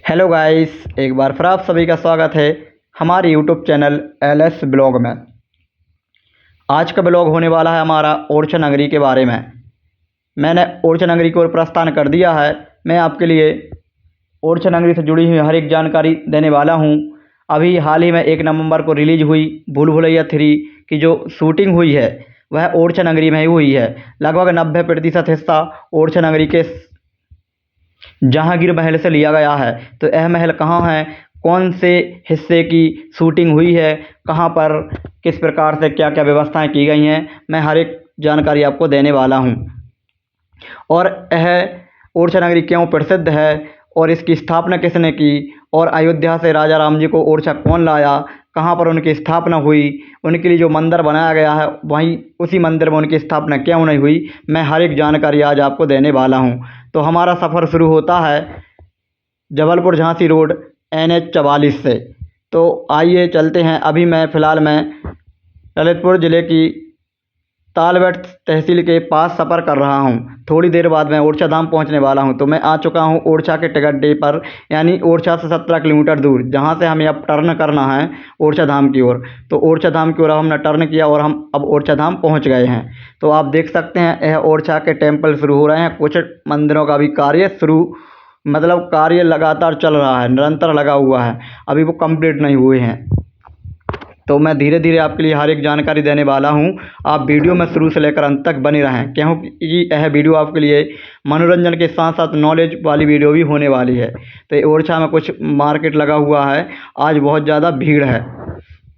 Hello guys, एक बार फिर आप सभी का स्वागत है हमारे यूट्यूब चैनल एलएस ब्लॉग में। आज का ब्लॉग होने वाला है हमारा ओरछा नगरी के बारे में। मैंने ओरछा नगरी की ओर प्रस्थान कर दिया है। मैं आपके लिए ओरछा नगरी से जुड़ी हुई हर एक जानकारी देने वाला हूं। अभी हाल ही में 1 नवंबर को रिलीज हुई भूल भुलैया 3 की जो शूटिंग हुई है वह ओरछा नगरी में ही हुई है। लगभग 90% हिस्सा ओरछा नगरी के जहांगीर महल से लिया गया है। तो यह महल कहाँ है, कौन से हिस्से की शूटिंग हुई है, कहाँ पर किस प्रकार से क्या क्या व्यवस्थाएं की गई हैं, मैं हर एक जानकारी आपको देने वाला हूं। और यह ओरछा नगरी क्यों प्रसिद्ध है और इसकी स्थापना किसने की, और अयोध्या से राजा राम जी को ओरछा कौन लाया, कहाँ पर उनकी स्थापना हुई, उनके लिए जो मंदिर बनाया गया है वहीं उसी मंदिर में उनकी स्थापना क्यों नहीं हुई, मैं हर एक जानकारी आज आपको देने वाला हूँ। तो हमारा सफ़र शुरू होता है जबलपुर झांसी रोड NH 44 से। तो आइए चलते हैं। अभी मैं फ़िलहाल ललितपुर ज़िले की तालबेट तहसील के पास सफ़र कर रहा हूं। थोड़ी देर बाद मैं ओरछा धाम पहुंचने वाला हूं। तो मैं आ चुका हूं ओरछा के टिकट डे पर, यानी ओरछा से 17 किलोमीटर दूर, जहां से हमें अब टर्न करना है ओरछा धाम की ओर। तो ओरछा धाम की ओर हमने टर्न किया और हम अब ओरछा धाम पहुंच गए हैं। तो आप देख सकते हैं यह ओरछा के टेम्पल शुरू हो रहे हैं। कुछ मंदिरों का भी कार्य कार्य लगातार चल रहा है, निरंतर लगा हुआ है, अभी वो कंप्लीट नहीं हुए हैं। तो मैं धीरे धीरे आपके लिए हर एक जानकारी देने वाला हूं। आप वीडियो में शुरू से लेकर अंत तक बने रहें, क्योंकि यह वीडियो आपके लिए मनोरंजन के साथ साथ नॉलेज वाली वीडियो भी होने वाली है। तो ये ओरछा में कुछ मार्केट लगा हुआ है। आज बहुत ज़्यादा भीड़ है,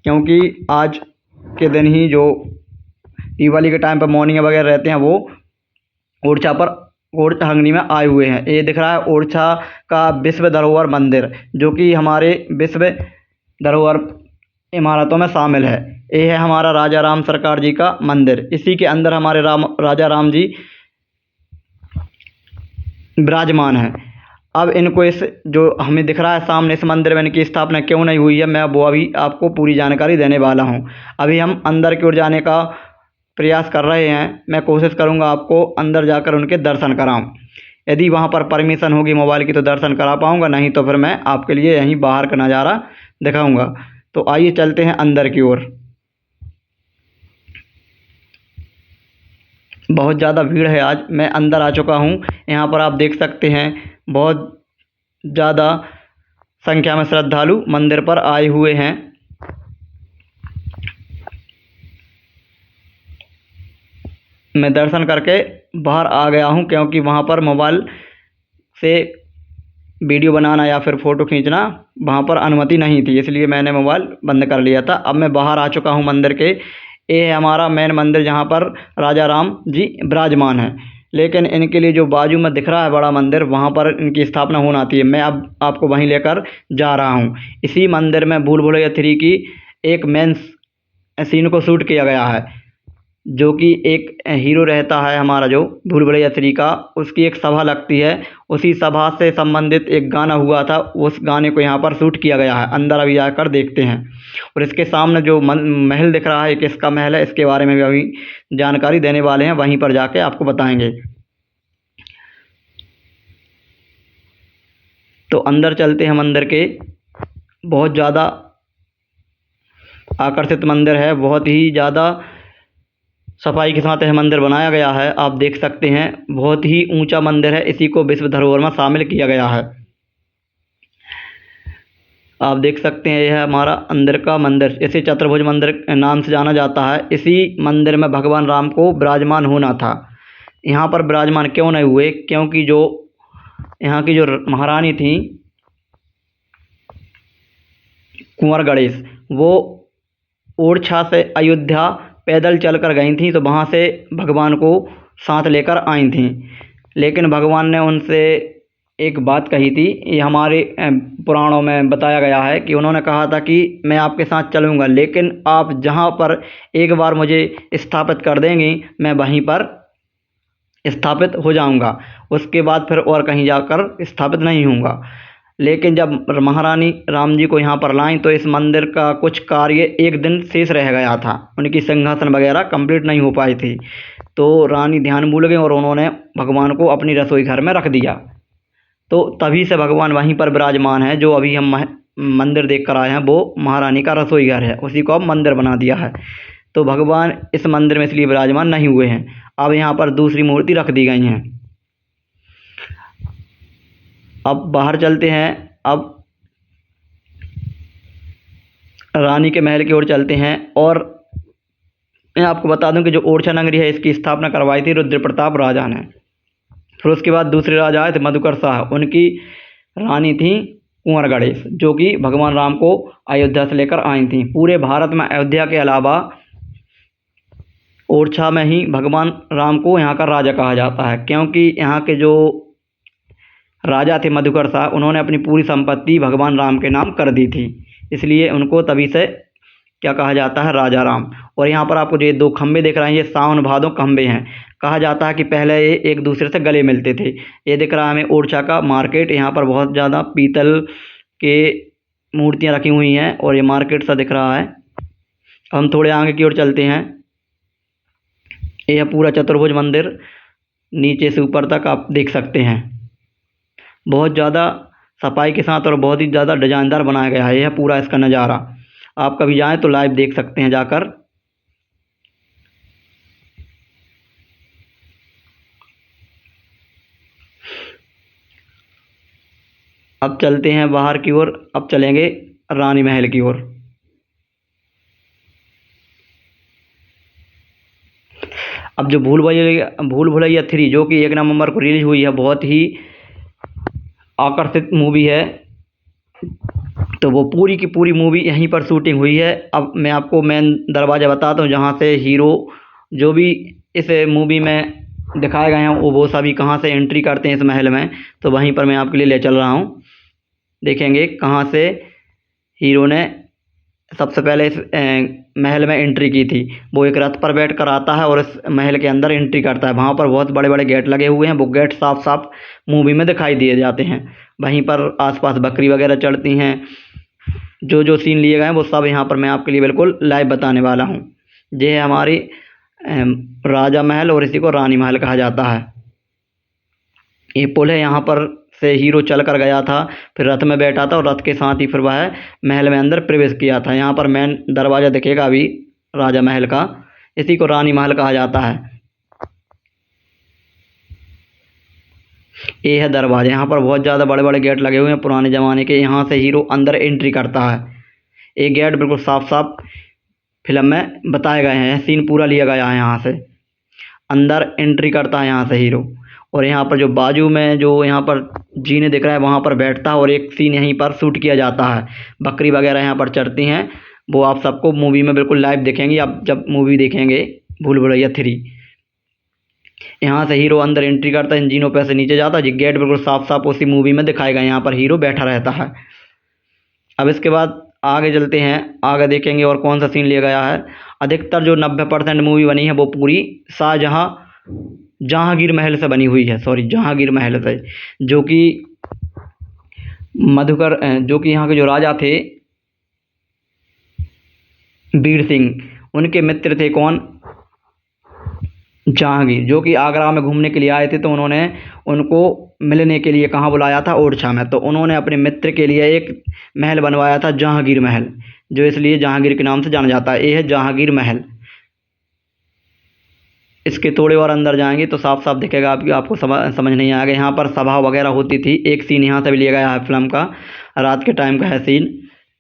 क्योंकि आज के दिन ही जो दिवाली के टाइम पर मौनिया वगैरह रहते हैं वो ओरछा हंगनी में आए हुए हैं। ये दिख रहा है ओरछा का विश्व धरोहर मंदिर, जो कि हमारे विश्व धरोहर इमारतों में शामिल है। ये है हमारा राजा राम सरकार जी का मंदिर। इसी के अंदर हमारे राजा राम जी विराजमान हैं। अब इनको इस जो हमें दिख रहा है सामने इस मंदिर में इनकी स्थापना क्यों नहीं हुई है, मैं वो अभी आपको पूरी जानकारी देने वाला हूँ। अभी हम अंदर की ओर जाने का प्रयास कर रहे हैं। मैं कोशिश करूँगा आपको अंदर जाकर उनके दर्शन कराऊँ। यदि वहाँ पर परमिशन होगी मोबाइल की तो दर्शन करा पाऊँगा, नहीं तो फिर मैं आपके लिए यहीं बाहर का नज़ारा दिखाऊँगा। तो आइए चलते हैं अंदर की ओर। बहुत ज़्यादा भीड़ है आज। मैं अंदर आ चुका हूँ। यहाँ पर आप देख सकते हैं बहुत ज़्यादा संख्या में श्रद्धालु मंदिर पर आए हुए हैं। मैं दर्शन करके बाहर आ गया हूँ, क्योंकि वहाँ पर मोबाइल से वीडियो बनाना या फिर फ़ोटो खींचना वहाँ पर अनुमति नहीं थी, इसलिए मैंने मोबाइल बंद कर लिया था। अब मैं बाहर आ चुका हूँ मंदिर के। ये है हमारा मेन मंदिर, जहाँ पर राजा राम जी विराजमान हैं। लेकिन इनके लिए जो बाजू में दिख रहा है बड़ा मंदिर, वहाँ पर इनकी स्थापना होना थी। मैं अब आपको वहीं लेकर जा रहा हूँ। इसी मंदिर में भूल भुलैया 3 की एक मेन सीन को शूट किया गया है, जो कि एक हीरो रहता है हमारा जो भूल भुलैया 3 का, उसकी एक सभा लगती है। उसी सभा से संबंधित एक गाना हुआ था, उस गाने को यहाँ पर शूट किया गया है। अंदर अभी जाकर देखते हैं। और इसके सामने जो महल दिख रहा है, किसका महल है, इसके बारे में भी अभी जानकारी देने वाले हैं, वहीं पर जाके आपको बताएंगे। तो अंदर चलते हैं मंदिर के। बहुत ज़्यादा आकर्षित मंदिर है, बहुत ही ज़्यादा सफाई के साथ यह मंदिर बनाया गया है। आप देख सकते हैं बहुत ही ऊंचा मंदिर है। इसी को विश्व धरोहर में शामिल किया गया है। आप देख सकते हैं यह हमारा अंदर का मंदिर, इसे चतुर्भुज मंदिर नाम से जाना जाता है। इसी मंदिर में भगवान राम को विराजमान होना था। यहाँ पर विराजमान क्यों नहीं हुए, क्योंकि जो यहाँ की जो महारानी थी कुंवर गणेश, वो ओरछा से अयोध्या पैदल चलकर गई थी। तो वहाँ से भगवान को साथ लेकर आई थी। लेकिन भगवान ने उनसे एक बात कही थी, ये हमारे पुराणों में बताया गया है कि उन्होंने कहा था कि मैं आपके साथ चलूँगा, लेकिन आप जहाँ पर एक बार मुझे स्थापित कर देंगी मैं वहीं पर स्थापित हो जाऊँगा, उसके बाद फिर और कहीं जाकर स्थापित नहीं होऊंगा। लेकिन जब महारानी राम जी को यहाँ पर लाएं तो इस मंदिर का कुछ कार्य एक दिन शेष रह गया था, उनकी सिंहासन वगैरह कंप्लीट नहीं हो पाई थी। तो रानी ध्यान भूल गई और उन्होंने भगवान को अपनी रसोई घर में रख दिया। तो तभी से भगवान वहीं पर विराजमान है। जो अभी हम मंदिर देख कर आए हैं वो महारानी का रसोई घर है, उसी को अब मंदिर बना दिया है। तो भगवान इस मंदिर में इसलिए विराजमान नहीं हुए हैं, अब यहाँ पर दूसरी मूर्ति रख दी गई हैं। अब बाहर चलते हैं, अब रानी के महल की ओर चलते हैं। और मैं आपको बता दूं कि जो ओरछा नगरी है इसकी स्थापना करवाई थी रुद्र प्रताप राजा ने। फिर उसके बाद दूसरे राजा आए थे मधुकर शाह, उनकी रानी थी कुंवर गणेश, जो कि भगवान राम को अयोध्या से लेकर आई थी। पूरे भारत में अयोध्या के अलावा ओरछा में ही भगवान राम को यहाँ का राजा कहा जाता है, क्योंकि यहाँ के जो राजा थे मधुकर शाह, उन्होंने अपनी पूरी संपत्ति भगवान राम के नाम कर दी थी, इसलिए उनको तभी से क्या कहा जाता है, राजा राम। और यहाँ पर आपको जो ये दो खंबे दिख रहे हैं, ये सावन भादो खंबे हैं। कहा जाता है कि पहले ये एक दूसरे से गले मिलते थे। ये दिख रहा है हमें ओरछा का मार्केट, यहाँ पर बहुत ज़्यादा पीतल के मूर्तियाँ रखी हुई हैं और ये मार्केट सा दिख रहा है। हम थोड़े आगे की ओर चलते हैं। यह पूरा चतुर्भुज मंदिर नीचे से ऊपर तक आप देख सकते हैं, बहुत ज़्यादा सफाई के साथ और बहुत ही ज़्यादा डिजाइनदार बनाया गया है। यह पूरा इसका नज़ारा आप कभी जाएं तो लाइव देख सकते हैं जाकर। अब चलते हैं बाहर की ओर, अब चलेंगे रानी महल की ओर। अब जो भूल भुलैया 3 जो कि 1 नवंबर को रिलीज हुई है, बहुत ही आकर्षित मूवी है। तो वो पूरी की पूरी मूवी यहीं पर शूटिंग हुई है। अब मैं आपको मेन दरवाज़ा बताता हूँ, जहाँ से हीरो जो भी इस मूवी में दिखाए गए हैं वो सभी कहाँ से एंट्री करते हैं इस महल में, तो वहीं पर मैं आपके लिए ले चल रहा हूँ। देखेंगे कहाँ से हीरो ने सबसे पहले इस महल में एंट्री की थी। वो एक रथ पर बैठ कर आता है और इस महल के अंदर एंट्री करता है। वहाँ पर बहुत बड़े बड़े गेट लगे हुए हैं, वो गेट साफ साफ मूवी में दिखाई दिए जाते हैं। वहीं पर आसपास बकरी वगैरह चढ़ती हैं। जो जो सीन लिए गए हैं वो सब यहाँ पर मैं आपके लिए बिल्कुल लाइव बताने वाला हूँ। ये है हमारी राजा महल और इसी को रानी महल कहा जाता है। ये पुल है, यहाँ पर से हीरो चल कर गया था, फिर रथ में बैठा था और रथ के साथ ही फिर वह महल में अंदर प्रवेश किया था। यहाँ पर मेन दरवाज़ा दिखेगा अभी राजा महल का, इसी को रानी महल कहा जाता है। ये है दरवाजा, यहाँ पर बहुत ज़्यादा बड़े बड़े गेट लगे हुए हैं पुराने ज़माने के। यहाँ से हीरो अंदर एंट्री करता है। ये गेट बिल्कुल साफ साफ फिल्म में बताए गए हैं, सीन पूरा लिया गया है। यहाँ से अंदर एंट्री करता है यहाँ से हीरो, और यहाँ पर जो बाजू में जो यहाँ पर जीने दिख रहा है वहाँ पर बैठता है और एक सीन यहीं पर शूट किया जाता है। बकरी वगैरह यहाँ पर चढ़ती हैं, वो आप सबको मूवी में बिल्कुल लाइव देखेंगे आप जब मूवी देखेंगे भूल भुलैया 3। यहाँ से हीरो अंदर एंट्री करता है, इन जीनों पर से नीचे जाता है। जी गेट बिल्कुल साफ साफ उसी मूवी में दिखाएगा, यहाँ पर हीरो बैठा रहता है। अब इसके बाद आगे चलते हैं, आगे देखेंगे और कौन सा सीन लिया गया है। अधिकतर जो 90% मूवी बनी है वो पूरी जहांगीर महल से बनी हुई है, जहांगीर महल से, जो कि मधुकर जो कि यहाँ के जो राजा थे वीर सिंह, उनके मित्र थे कौन, जहांगीर, जो कि आगरा में घूमने के लिए आए थे। तो उन्होंने उनको मिलने के लिए कहाँ बुलाया था, ओरछा में। तो उन्होंने अपने मित्र के लिए एक महल बनवाया था जहांगीर महल, जो इसलिए जहांगीर के नाम से जाना जाता है। ये है जहांगीर महल। इसके थोड़े और अंदर जाएंगे तो साफ साफ दिखेगा आपको समझ नहीं आएगा। यहाँ पर सभा वगैरह होती थी। एक सीन यहाँ से भी लिया गया है फिल्म का, रात के टाइम का है सीन,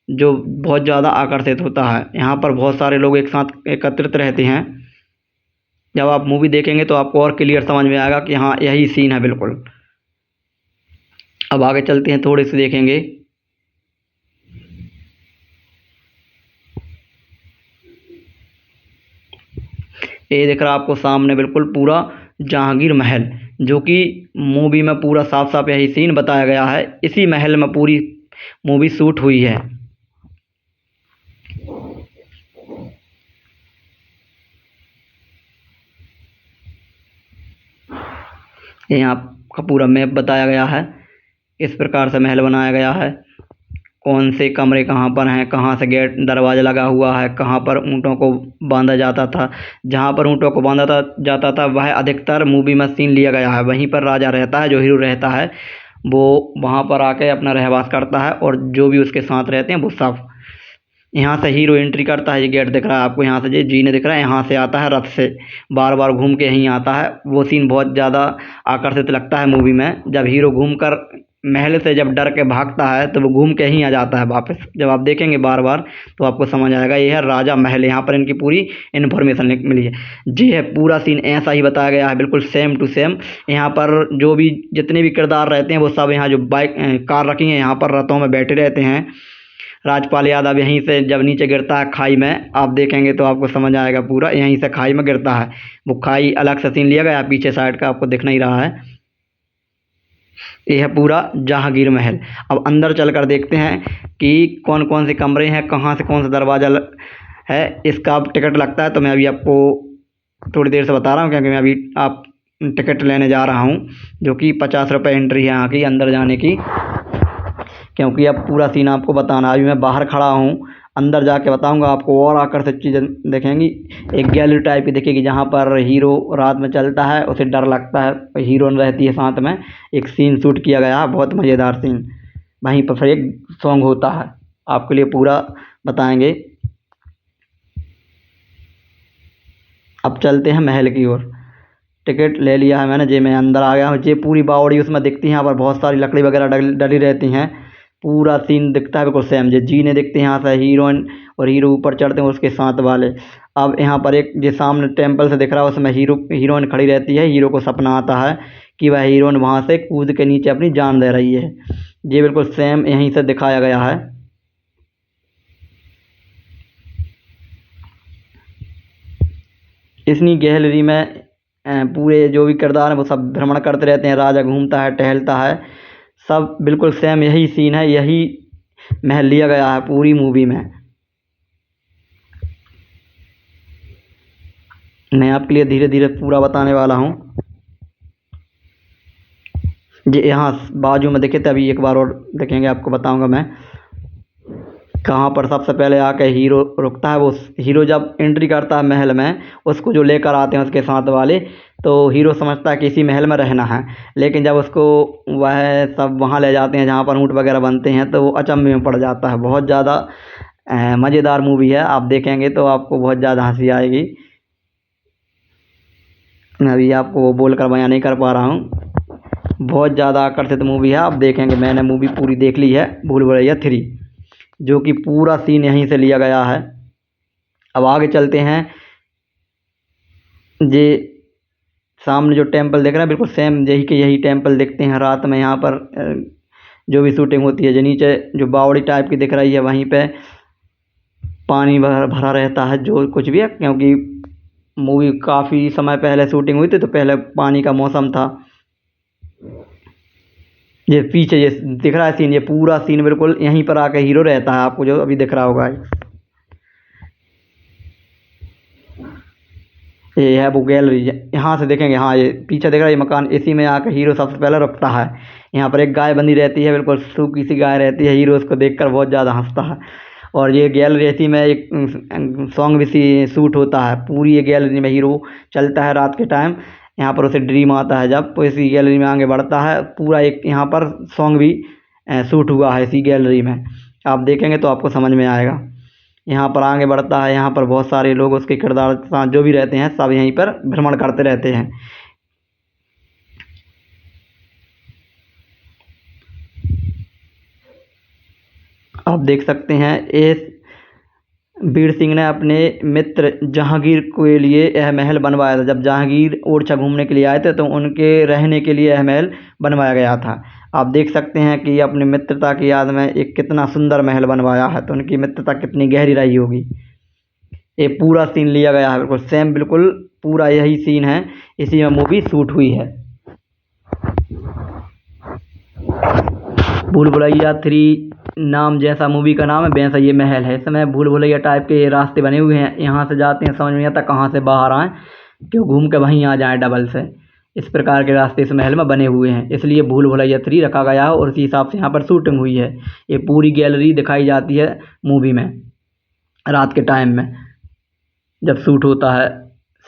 जो बहुत ज़्यादा आकर्षित होता है। यहाँ पर बहुत सारे लोग एक साथ एकत्रित रहते हैं। जब आप मूवी देखेंगे तो आपको और क्लियर समझ में आएगा कि हाँ यही सीन है बिल्कुल। अब आगे चलते हैं, थोड़े से देखेंगे। ये दिख रहा है आपको सामने बिल्कुल पूरा जहांगीर महल, जो कि मूवी में पूरा साफ साफ यही सीन बताया गया है। इसी महल में पूरी मूवी शूट हुई है। यहाँ का पूरा मैप बताया गया है, इस प्रकार से महल बनाया गया है। कौन से कमरे कहाँ पर हैं, कहाँ से गेट दरवाज़ा लगा हुआ है, कहाँ पर ऊँटों को बांधा जाता था। जहाँ पर ऊँटों को जाता था वह अधिकतर मूवी में सीन लिया गया है। वहीं पर राजा रहता है, जो हीरो रहता है वो वहाँ पर आके अपना रहवास करता है और जो भी उसके साथ रहते हैं वो सब। यहाँ से हीरो एंट्री करता है, ये गेट दिख रहा है आपको, यहाँ से ये जीने दिख रहा है, यहाँ से आता है रथ से, बार बार घूम के यहीं आता है। वो सीन बहुत ज़्यादा आकर्षित लगता है मूवी में, जब हीरो घूम कर महल से जब डर के भागता है तो वो घूम के यहीं आ जाता है वापस। जब आप देखेंगे बार बार तो आपको समझ आएगा ये है राजा महल, यहाँ पर इनकी पूरी इन्फॉर्मेशन मिली है। जी है, पूरा सीन ऐसा ही बताया गया है, बिल्कुल सेम टू सेम। यहाँ पर जो भी जितने भी किरदार रहते हैं वो सब यहाँ जो बाइक कार रखी हैं यहाँ पर रथों में बैठे रहते हैं। राजपाल यादव यहीं से जब नीचे गिरता है खाई में, आप देखेंगे तो आपको समझ आएगा, पूरा यहीं से खाई में गिरता है। वो खाई अलग से सीन लिया गया, पीछे साइड का आपको दिख नहीं रहा है। ये है पूरा जहांगीर महल। अब अंदर चल कर देखते हैं कि कौन कौन से कमरे हैं, कहाँ से कौन सा दरवाज़ा है। इसका अब टिकट लगता है, तो मैं अभी आपको थोड़ी देर से बता रहा हूँ, क्योंकि मैं अभी आप टिकट लेने जा रहा हूँ, जो कि 50 रुपये एंट्री है यहाँ की अंदर जाने की। क्योंकि अब पूरा सीन आपको बताना है, अभी मैं बाहर खड़ा हूँ, अंदर जाके बताऊंगा आपको और आकर्षक चीज़ें देखेंगी। एक गैलरी टाइप की दिखेगी जहाँ पर हीरो रात में चलता है, उसे डर लगता है, हीरोइन रहती है साथ में। एक सीन शूट किया गया है, बहुत मज़ेदार सीन। वहीं पर फिर एक सॉन्ग होता है, आपके लिए पूरा बताएंगे। अब चलते हैं महल की ओर। टिकट ले लिया है मैंने, जे मैं अंदर आ गया हूँ। जे पूरी बावड़ी उसमें दिखती है, यहाँ पर बहुत सारी लकड़ी वगैरह डली रहती हैं। पूरा सीन दिखता है बिल्कुल सेम। जे जीने दिखते हैं यहाँ से, हीरोइन और हीरो ऊपर चढ़ते हैं उसके साथ वाले। अब यहाँ पर एक जो सामने टेम्पल से दिख रहा है, उसमें हीरोइन खड़ी रहती है। हीरो को सपना आता है कि वह हीरोइन वहाँ से कूद के नीचे अपनी जान दे रही है। ये बिल्कुल सेम यहीं से दिखाया गया है। इतनी गैलरी में पूरे जो भी किरदार हैं वो सब भ्रमण करते रहते हैं, राजा घूमता है, टहलता है, सब बिल्कुल सेम यही सीन है, यही महल लिया गया है पूरी मूवी में। मैं आपके लिए धीरे धीरे पूरा बताने वाला हूँ। जी यहाँ बाजू में देखे थे, अभी एक बार और देखेंगे, आपको बताऊंगा मैं कहाँ पर। सबसे पहले आके हीरो रुकता है। वो हीरो जब एंट्री करता है महल में, उसको जो लेकर आते हैं उसके साथ वाले, तो हीरो समझता है कि इसी महल में रहना है। लेकिन जब उसको वह सब वहाँ ले जाते हैं जहाँ पर ऊँट वगैरह बनते हैं, तो वो अचंभे में पड़ जाता है। बहुत ज़्यादा मज़ेदार मूवी है, आप देखेंगे तो आपको बहुत ज़्यादा हंसी आएगी। मैं अभी आपको वो बोल कर बयां नहीं कर पा रहा हूँ। बहुत ज़्यादा आकर्षित मूवी है, आप देखेंगे। मैंने मूवी पूरी देख ली है, भूल भुलैया 3, जो कि पूरा सीन यहीं से लिया गया है। अब आगे चलते हैं। ये सामने जो टेम्पल देख रहे हैं बिल्कुल सेम यही के यही टेम्पल दिखते हैं रात में यहाँ पर जो भी शूटिंग होती है। जो नीचे जो बावड़ी टाइप की दिख रही है, वहीं पे पानी भरा रहता है, जो कुछ भी है, क्योंकि मूवी काफ़ी समय पहले शूटिंग हुई थी, तो पहले पानी का मौसम था। ये पीछे ये दिख रहा है सीन, ये पूरा सीन बिल्कुल यहीं पर आके हीरो रहता है, आपको जो अभी दिख रहा होगा। ये है वो गैलरी, यहाँ से देखेंगे। हाँ, ये पीछे देख रहा है ये मकान, इसी में आकर हीरो सबसे पहले रुकता है। यहाँ पर एक गाय बंधी रहती है, बिल्कुल सूखी सी गाय रहती है। हीरो उसको देखकर बहुत ज़्यादा हंसता है। और ये गैलरी इसी में एक सॉन्ग भी शूट होता है। पूरी ये गैलरी में हीरो चलता है रात के टाइम, यहाँ पर उसे ड्रीम आता है जब, तो इसी गैलरी में आगे बढ़ता है। पूरा एक यहाँ पर सॉन्ग भी शूट हुआ है इसी गैलरी में, आप देखेंगे तो आपको समझ में आएगा। यहाँ पर आगे बढ़ता है, यहाँ पर बहुत सारे लोग उसके किरदार के साथ जो भी रहते हैं सब यहीं पर भ्रमण करते रहते हैं। आप देख सकते हैं इस वीर सिंह ने अपने मित्र जहांगीर के लिए यह महल बनवाया था। जब जहांगीर ओरछा घूमने के लिए आए थे, तो उनके रहने के लिए यह महल बनवाया गया था। आप देख सकते हैं कि अपनी मित्रता की याद में एक कितना सुंदर महल बनवाया है, तो उनकी मित्रता कितनी गहरी रही होगी। ये पूरा सीन लिया गया है बिल्कुल सेम, बिल्कुल पूरा यही सीन है, इसी में मूवी शूट हुई है। भूल भुलैया 3 नाम जैसा मूवी का नाम है, वैसा ये महल है। इसमें भूल भुलैया टाइप के रास्ते बने हुए हैं, यहाँ से जाते हैं, समझ में नहीं आता कहाँ से बाहर आएँ, क्यों घूम के वहीं आ जाएँ डबल से। इस प्रकार के रास्ते इस महल में बने हुए हैं, इसलिए भूल भुलैया 3 रखा गया है, और इसी हिसाब से यहाँ पर शूटिंग हुई है। ये पूरी गैलरी दिखाई जाती है मूवी में रात के टाइम में जब शूट होता है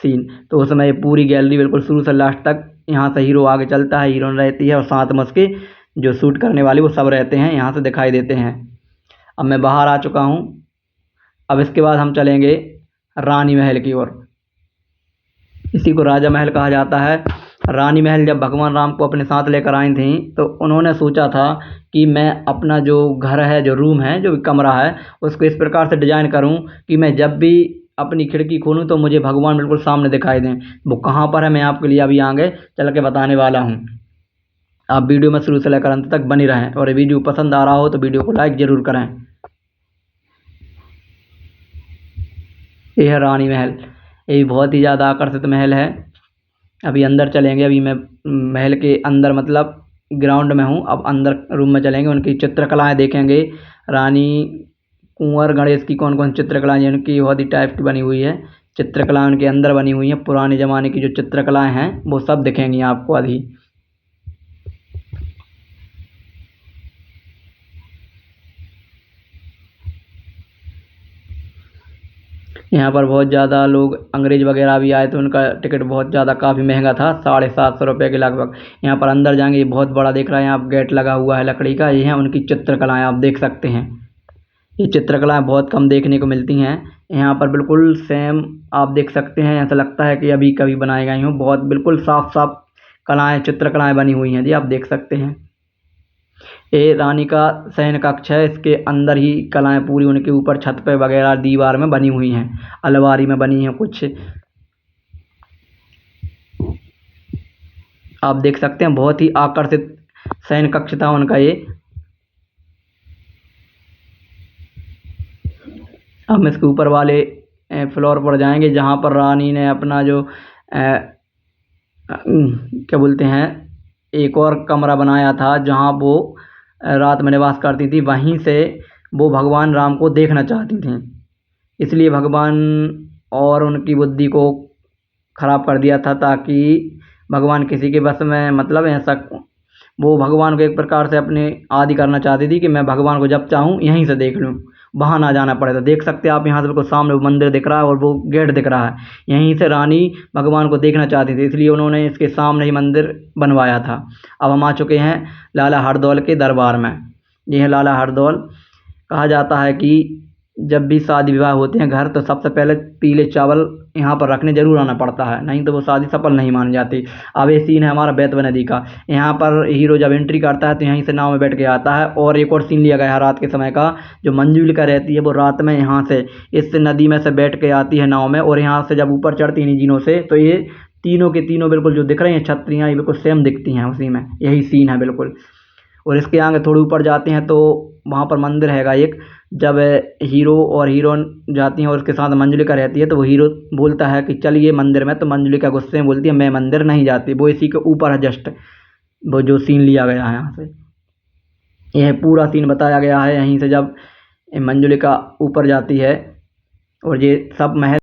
सीन, तो उस समय ये पूरी गैलरी बिल्कुल शुरू से लास्ट तक, यहाँ से हीरो आगे चलता है, हीरोइन रहती है, और साथ में उसके जो शूट करने वाले वो सब रहते हैं, यहाँ से दिखाई देते हैं। अब मैं बाहर आ चुका हूँ। अब इसके बाद हम चलेंगे रानी महल की ओर। इसी को राजा महल कहा जाता है। रानी महल जब भगवान राम को अपने साथ लेकर आई थी तो उन्होंने सोचा था कि मैं अपना जो घर है, जो रूम है, जो कमरा है, उसको इस प्रकार से डिजाइन करूं कि मैं जब भी अपनी खिड़की खोलूं तो मुझे भगवान बिल्कुल सामने दिखाई दें। वो कहाँ पर है मैं आपके लिए अभी आगे चल के बताने वाला हूँ। आप वीडियो में शुरू से लेकर अंत तक बनी रहें और ये वीडियो पसंद आ रहा हो तो वीडियो को लाइक ज़रूर करें। ये है रानी महल। ये बहुत ही ज़्यादा आकर्षित महल है। अभी अंदर चलेंगे। अभी मैं महल के अंदर मतलब ग्राउंड में हूँ। अब अंदर रूम में चलेंगे, उनकी चित्रकलाएँ देखेंगे। रानी कुंवर गणेश की कौन कौन चित्रकलाएँ जिनकी बहुत ही टाइप की बनी हुई है, चित्रकलाएँ उनके अंदर बनी हुई हैं। पुराने ज़माने की जो चित्रकलाएँ हैं वो सब दिखेंगी आपको अभी। यहाँ पर बहुत ज़्यादा लोग अंग्रेज वगैरह भी आए थे, उनका टिकट बहुत ज़्यादा काफ़ी महंगा था, 750 रुपये के लगभग। यहाँ पर अंदर जाएंगे, ये बहुत बड़ा दिख रहा है, यहाँ गेट लगा हुआ है लकड़ी का। ये है उनकी चित्रकलाएँ, आप देख सकते हैं। ये चित्रकलाएँ बहुत कम देखने को मिलती हैं। यहाँ पर बिल्कुल सेम आप देख सकते हैं, ऐसा लगता है कि अभी कभी बनाई गई हों। बहुत बिल्कुल साफ साफ कलाएँ, चित्रकलाएँ बनी हुई हैं जी, आप देख सकते हैं। ये रानी का शयन कक्ष है। इसके अंदर ही कलाएँ पूरी उनके ऊपर छत पे वगैरह दीवार में बनी हुई हैं, अलमारी में बनी हैं कुछ, आप देख सकते हैं। बहुत ही आकर्षित शयन कक्ष था उनका ये। हम इसके ऊपर वाले फ्लोर पर जाएंगे जहाँ पर रानी ने अपना जो क्या बोलते हैं, एक और कमरा बनाया था जहाँ वो रात में निवास करती थी। वहीं से वो भगवान राम को देखना चाहती थी, इसलिए भगवान और उनकी बुद्धि को खराब कर दिया था ताकि भगवान किसी के बस में मतलब ऐसा, वो भगवान को एक प्रकार से अपने आदि करना चाहती थी कि मैं भगवान को जब चाहूँ यहीं से देख लूँ, वहाँ ना जाना पड़े। तो देख सकते हैं आप यहाँ से बिल्कुल सामने वो मंदिर दिख रहा है और वो गेट दिख रहा है। यहीं से रानी भगवान को देखना चाहती थी, इसलिए उन्होंने इसके सामने ही मंदिर बनवाया था। अब हम आ चुके हैं लाला हरदौल के दरबार में। ये है लाला हरदौल। कहा जाता है कि जब भी शादी विवाह होते हैं घर, तो सबसे पहले पीले चावल यहाँ पर रखने जरूर आना पड़ता है, नहीं तो वो शादी सफल नहीं मानी जाती। अब ये सीन है हमारा बेतवा नदी का। यहाँ पर हीरो जब एंट्री करता है तो यहीं से नाव में बैठ के आता है। और एक और सीन लिया गया है रात के समय का। जो मंजुलिका रहती है वो रात में यहाँ से इस नदी में से बैठ के आती है नाव में, और यहाँ से जब ऊपर चढ़ती है इंजनों से तो ये तीनों के तीनों बिल्कुल जो दिख रही हैं छत्रियाँ, ये बिल्कुल सेम दिखती हैं उसी में। यही सीन है बिल्कुल। और इसके आगे थोड़े ऊपर जाते हैं तो वहाँ पर मंदिर हैगा एक। जब हीरो और हीरोइन जाती हैं और उसके साथ मंजुलिका रहती है तो वो हीरो बोलता है कि चलिए मंदिर में, तो मंजुलिका गुस्से में बोलती है मैं मंदिर नहीं जाती। वो इसी के ऊपर है जस्ट, वो जो सीन लिया गया है यहाँ से, यह पूरा सीन बताया गया है। यहीं से जब मंजुलिका ऊपर जाती है और ये सब महल